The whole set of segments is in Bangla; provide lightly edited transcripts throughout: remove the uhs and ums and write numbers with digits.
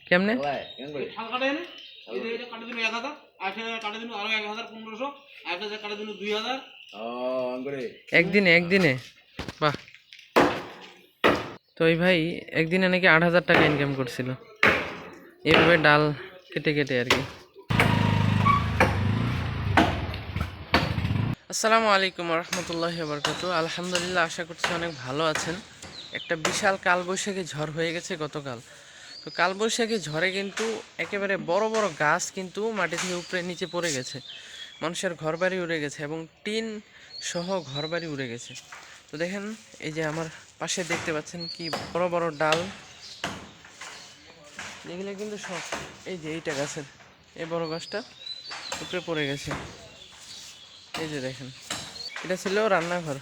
কেমনে? শাল কাটে এনে এটা কাটে দিন 1000 আর সেটা কাটে দিন আরো 1000 1500 আর সেটা কাটে দিন 2000 একদিনে বাহ। তো এই ভাই একদিনে নাকি 8,000 টাকা ইনকাম করছিল এইভাবে ডাল কেটে কেটে আর কি। আসসালামু আলাইকুম রহমতুল্লাহি ওয়া বারাকাতুহু। আলহামদুলিল্লাহ, আশা করছি অনেক ভালো আছেন। একটা বিশাল কালবৈশাখী ঝড় হয়ে গেছে গতকাল। তো কালবৈশাখী ঝড়ে কিন্তু একেবারে বড় বড় গাছ কিন্তু মাটি থেকে উপরে নিচে পড়ে গেছে, মানুষের ঘরবাড়ি উড়ে গেছে এবং টিন সহ ঘরবাড়ি উড়ে গেছে। তো দেখেন, এই যে আমার পাশে দেখতে পাচ্ছেন কি বড় বড় ডাল, এগুলো কিন্তু সব এই যে এইটা গাছের এই বড় গাছটা উপরে পড়ে গেছে। এই যে দেখেন, এটা ছিল রান্নাঘর,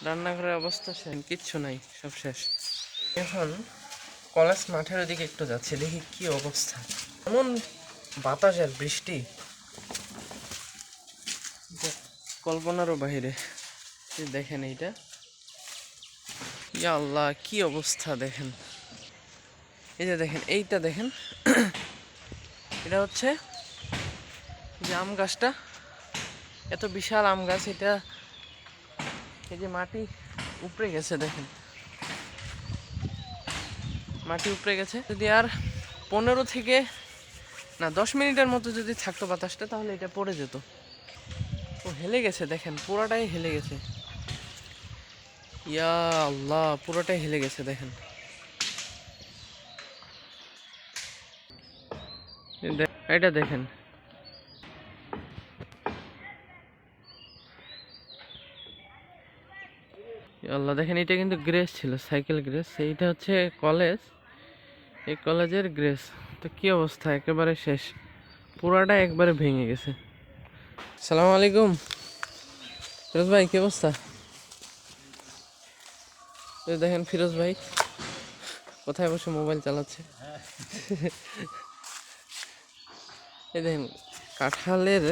রান্নাঘরের অবস্থা শেষ, কিচ্ছু নাই, সব শেষ। এখন কলেজ মাঠের ওদিকে একটু যাচ্ছে, দেখি কি অবস্থা। এমন বাতাস আর বৃষ্টি কল্পনারও বাহিরে। দেখেন এইটা, ইয়া আল্লাহ কি অবস্থা দেখেন। এই যে দেখেন, এইটা দেখেন, এটা হচ্ছে যে আম গাছটা, এত বিশাল আম গাছ, এটা এই যে মাটি উপড়ে গেছে, দেখেন মাটি উপড়ে গেছে। যদি আর 15 থেকে না 10 মিনিটের মতো যদি থাকতো বাতাসটা, তাহলে এটা পড়ে যেত। ও হেলে গেছে, দেখেন পুরাটাই হেলে গেছে। ইয়া আল্লাহ, পুরোটাই হেলে গেছে দেখেন। এটা দেখেন, আল্লাহ দেখেন, এটা কিন্তু গ্রেস ছিল, সাইকেল গ্রেস। এইটা হচ্ছে কলেজ, এই কলেজের গ্রেস। তো কি অবস্থা, একেবারে শেষ, পুরাটা একবারে ভেঙে গেছে। সালাম আলাইকুম ফিরোজ ভাই, কি অবস্থা? দেখেন ফিরোজ ভাই কোথায় বসে মোবাইল চালাচ্ছে। এই দেখেন কাঁঠালের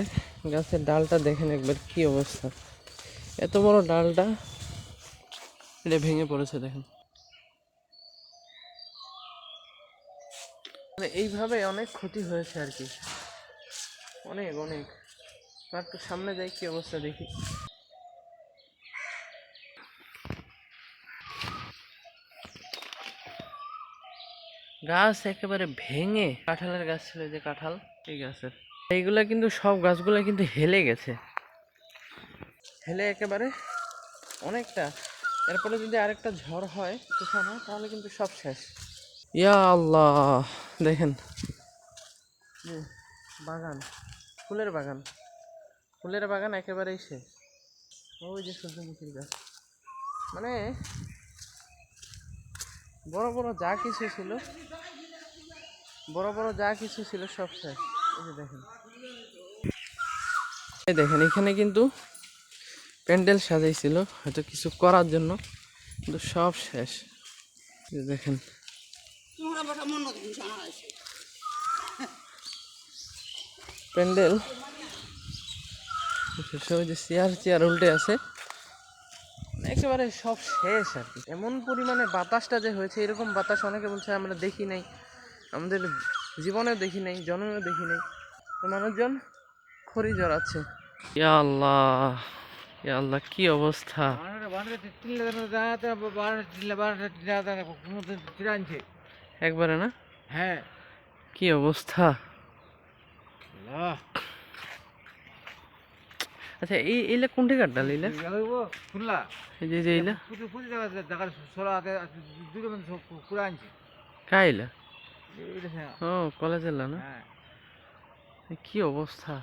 গাছের ডালটা দেখেন একবার কি অবস্থা, এত বড় ডালটা এটা ভেঙে পড়েছে দেখেন। মানে এইভাবে অনেক ক্ষতি হয়েছে আর কি, অনেক অনেক। একটু সামনে যাই, কি অবস্থা দেখি। গাছ একেবারে ভেঙে, কাঁঠালের গাছ ছিল যে কাঁঠাল, এই গাছের এইগুলা কিন্তু সব গাছগুলা কিন্তু হেলে গেছে, হেলে একেবারে অনেকটা। এরপরে যদি আরেকটা ঝড় হয়, তুফান হয়, তাহলে কিন্তু সব শেষ। ইয়া আল্লাহ দেখেন, বাগান, ফুলের বাগান, ফুলের বাগান একেবারেই শেষ। ওই যে সূর্যমুখীর গাছ, মানে বড় বড় যা কিছু ছিল, বড় বড় যা কিছু ছিল সব শেষ। এই যে দেখেন, এই দেখেন এখানে কিন্তু প্যান্ডেল সাজাইছিল হয়তো কিছু করার জন্য, কিন্তু সব শেষ। দেখেন প্যান্ডেল, ওই যে চেয়ার চেয়ার উল্টে আছে, একেবারে সব শেষ আর কি। এমন পরিমাণে বাতাসটা যে হয়েছে, এরকম বাতাস অনেকে বলছে আমরা দেখি নাই, আমাদের জীবনেও দেখি নাই, জন্মেও দেখি নাই। তো মানুষজন খড়ি জড়াচ্ছে। ইয়া আল্লাহ, ইয়া আল্লাহ কি অবস্থা। একবারে না, হ্যাঁ কি অবস্থা। আচ্ছা এই এইলা কোন ঠিকার ডাল? এইলা খুললা, এই যে এইলা কাইলা, ও কলেজের না, কি অবস্থা।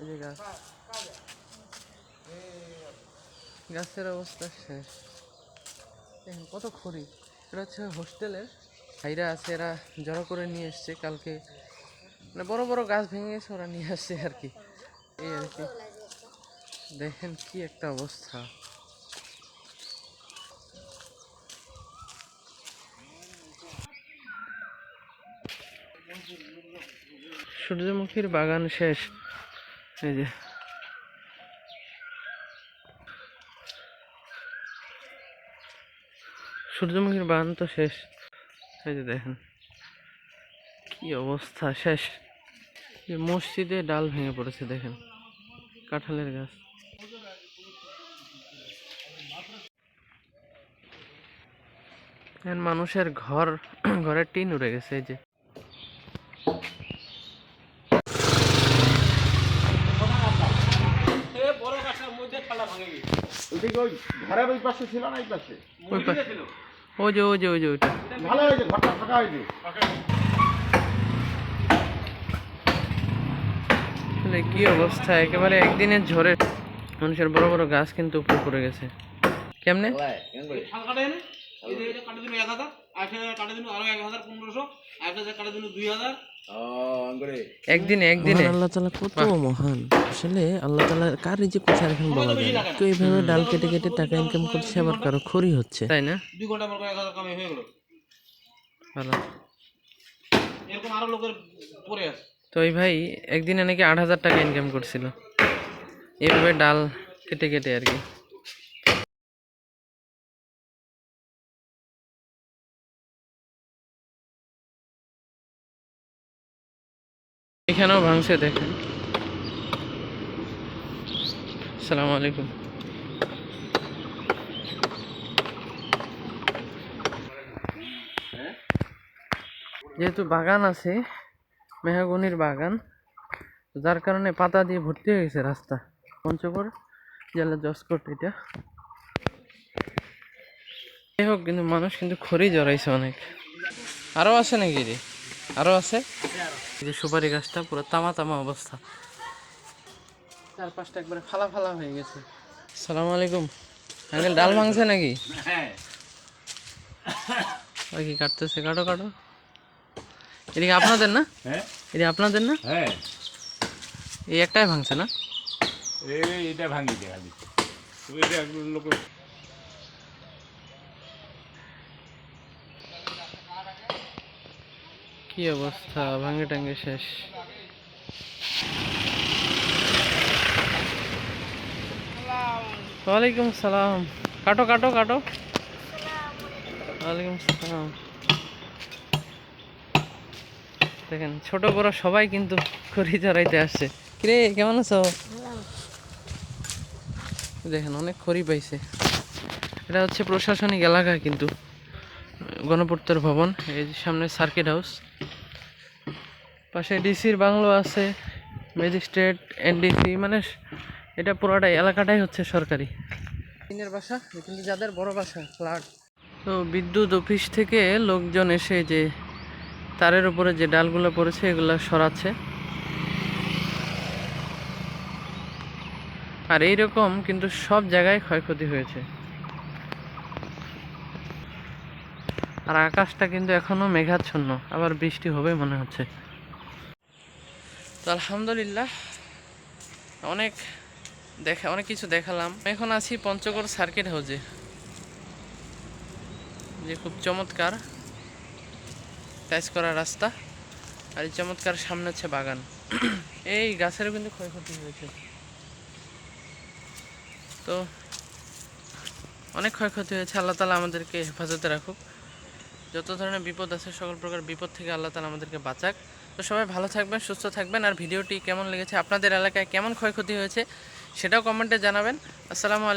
এই যে গাছ, গাছের অবস্থা শেষ। দেখেন কত খড়ি, এটা হচ্ছে হোস্টেলের ভাইরা আছে, এরা জড়ো করে নিয়ে এসছে কালকে, মানে বড় বড় গাছ ভেঙে গেছে, ওরা নিয়ে আসছে আর কি, এই আর কি। দেখেন কি একটা অবস্থা। সূর্যমুখীর বাগান শেষ। এই যে সূর্যমুখীর বাগান তো শেষ। এই যে দেখেন কি অবস্থা, শেষ। এই মসজিদে ডাল ভেঙে পড়েছে দেখেন, কাঁঠালের গাছ। এখন মানুষের ঘর ঘরের টিন উড়ে গেছে। এই যে এ বড় গাছটার মধ্যে ঠালা ভাঙে গেছে। ওইদিকে ওই ঘরের ওই পাশে ছিল না এই পাশে? ওই পাশে, ওই যে ওই যে ওই যে ওইটা। ভালো হয়েছে, ঘরটা ফাঁকা হয়েছে। আসলে কি অবস্থা, একেবারে একদিনের ঝড়ে মানুষের বড় বড় গাছ কিন্তু উপরে পড়ে গেছে। কেমনে? শাল কাটেন, এই যে এটা কাটে দিন 1000, আর সেটা কাটে দিন আরো 1500, আর সেটা কাটে দিন 2000। একদিনে একদিনে আল্লাহ তাআলা কত মহান। আসলে আল্লাহ তাআলা কার রিজিক কোথায় রাখেন বলা যায় না। কেউ এইভাবে ডাল কেটে কেটে টাকা ইনকাম করছে, আবার কারো খড়ি হচ্ছে। তাই না? 2 ঘন্টা পর 1000 কামাই হয়ে গেল। ভালো। এরকম আরো লোকের পড়ে আছে। তো এই ভাই একদিনে নাকি 8000 টাকা ইনকাম করছিল এইভাবে ডাল কেটে কেটে আর কি। এখানেও ভাঙছে দেখেন। আসসালামু আলাইকুম। যেহেতু বাগান আছে, মেহগনির বাগান, যার কারণে পাতা দিয়ে ভর্তি হয়ে গেছে রাস্তা। পঞ্চগড় জেলা জসকোট এটা। যাই হোক, কিন্তু মানুষ কিন্তু খড়ি জড়াইছে অনেক। আরো আছে নাকি রে? আরো আছে। এই যে সুপারি গাছটা পুরো তামা তামা অবস্থা, চারপাশটা একবারে ফালা ফালা হয়ে গেছে। আসসালামু আলাইকুম আঙ্কেল, ডাল ভাঙছে নাকি? হ্যাঁ, ওই কি কাটতেছে? কাটো কাটো। এদিকে আপনাদের না? হ্যাঁ এদিকে আপনাদের না? হ্যাঁ, এই একটাই ভাঙছে না? এটা ভাঙি দে খালি। ওইটা লোক কি অবস্থা, ভাঙে টাঙ্গে শেষ। ওয়ালাইকুম সালাম। কাটো কাটো কাটো। ওয়ালাইকুম সালাম। দেখেন ছোট বড় সবাই কিন্তু খড়ি চড়াইতে আসছে। কিরে কেমন আছো? দেখেন অনেক খড়ি পাইছে। এটা হচ্ছে প্রশাসনিক এলাকা কিন্তু, গণপূর্তর ভবন। এই যে সামনে সার্কিট হাউস, পাশে ডিসির বাংলো আছে, ম্যাজিস্ট্রেট, এনডিসি, মানে এটা পুরোটাই এলাকাটাই হচ্ছে সরকারি। টিনের বাসা কিন্তু, যাদের বড় বাসা ফ্ল্যাট। তো বিদ্যুৎ অফিস থেকে লোকজন এসে যে তারের উপরে যে ডালগুলো পড়েছে এগুলো সরাচ্ছে। আর এইরকম কিন্তু সব জায়গায় ক্ষয়ক্ষতি হয়েছে। আর আকাশটা কিন্তু এখনো মেঘাচ্ছন্ন, আবার বৃষ্টি হবে মনে হচ্ছে। তো আলহামদুলিল্লাহ অনেক কিছু দেখালাম। এখন আছি পঞ্চগড় সার্কিট হাউসে, যে খুব চমৎকার টাইস করা রাস্তা, আর এই চমৎকার সামনে হচ্ছে বাগান। এই গাছেরও কিন্তু ক্ষয়ক্ষতি হয়েছে। তো অনেক ক্ষয়ক্ষতি হয়েছে। আল্লাহ তাআলা আমাদেরকে হেফাজতে রাখুক। যত ধরনের বিপদ আছে, সকল প্রকার বিপদ থেকে আল্লাহ তাআলা আমাদেরকে বাঁচাক। তো সবাই ভালো থাকবেন, সুস্থ থাকবেন। আর ভিডিওটি কেমন লেগেছে, আপনাদের এলাকায় কেমন ক্ষয়ক্ষতি হয়েছে সেটাও কমেন্টে জানাবেন। আসসালামু আলাইকুম।